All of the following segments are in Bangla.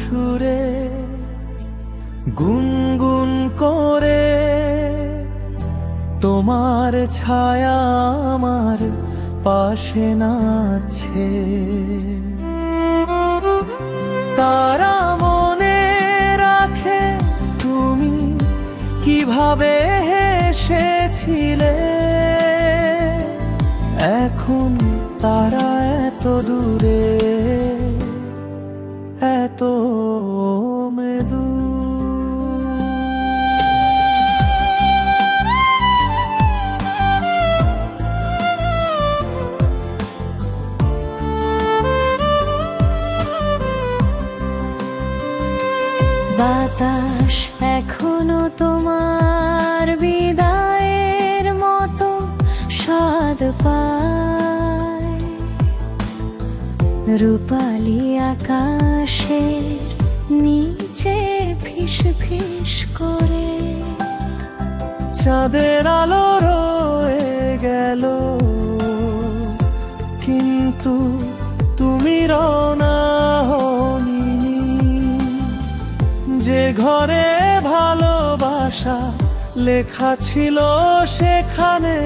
সুরে গুনগুন করে তোমার ছায়া আমার পাশে নাচছে। তারা মনে রাখে তুমি কিভাবে হেসেছিলে। এখন তারা এত দূরে, এত মৃদু। বাতাস এখনো তোমার বিদায়ের মতো স্বাদ পায়। রূপালি আকাশের নিচে ফিস ফিস করে চাঁদের আলো রয়ে গেল, কিন্তু তুমি রওনা হওনি। যে ঘরে ভালোবাসা লেখা ছিল সেখানে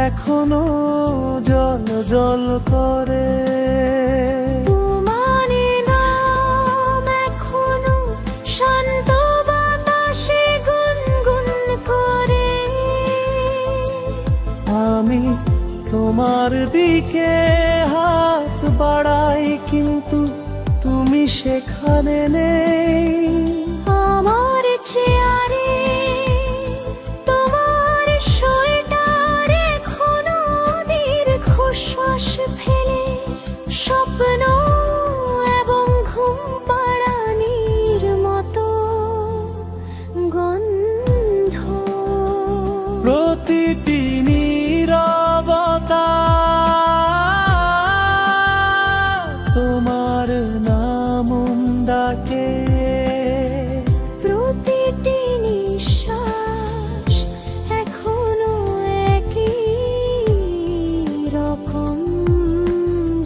এখনো জল জল করে। তোমার নাম এখনো শান্ত বাতাসে গুনগুন করে। আমি তোমার দিকে হাত বাড়াই, কিন্তু তুমি সেখানে নেই। আমার চেয়ারে তোমার সোয়েটার এখনো দীর্ঘশ্বাস ফেলে স্বপ্ন এবং ঘুম পাড়ানির মতো গন্ধ। প্রতিটি নীরবতা তোমার নাম ডাকে। প্রতিটি নিঃশ্বাস এখনো একই রকম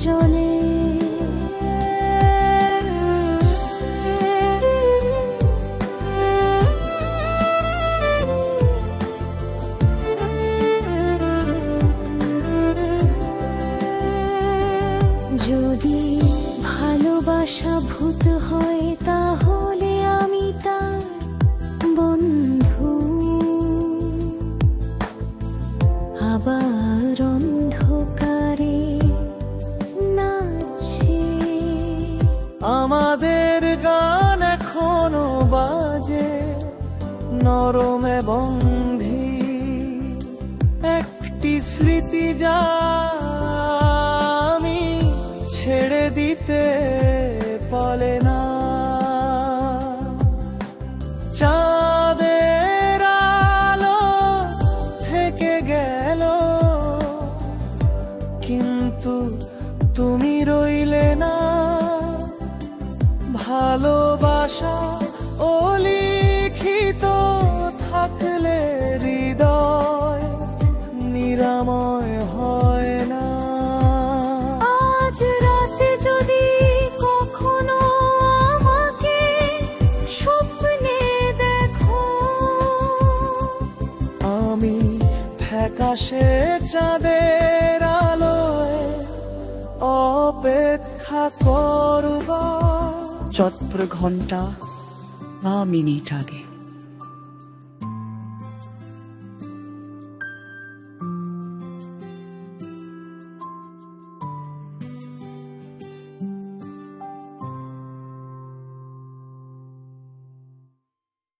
জ্বলে। যদি ভালোবাসা ভূত হয় তাহলে আমি তার বন্ধু। আবার অন্ধকারে নাচে আমাদের গান এখনো বাজে নরম এবং ধীর। একটি স্মৃতি যা আমি ছেড়ে দিতে পারে না। চাঁদের আলো থেকে গেল, কিন্তু তুমি রইলে না। ভালোবাসা অলিখিত থাকলে হৃদয় নিরাময় হয় না। আজ রাতে যদি কখনো আমাকে স্বপ্নে দেখো, আমি ফ্যাকাশে চাঁদের আলোয় অপেক্ষা করব। চটপট ঘন্টা বা মিনিট আগে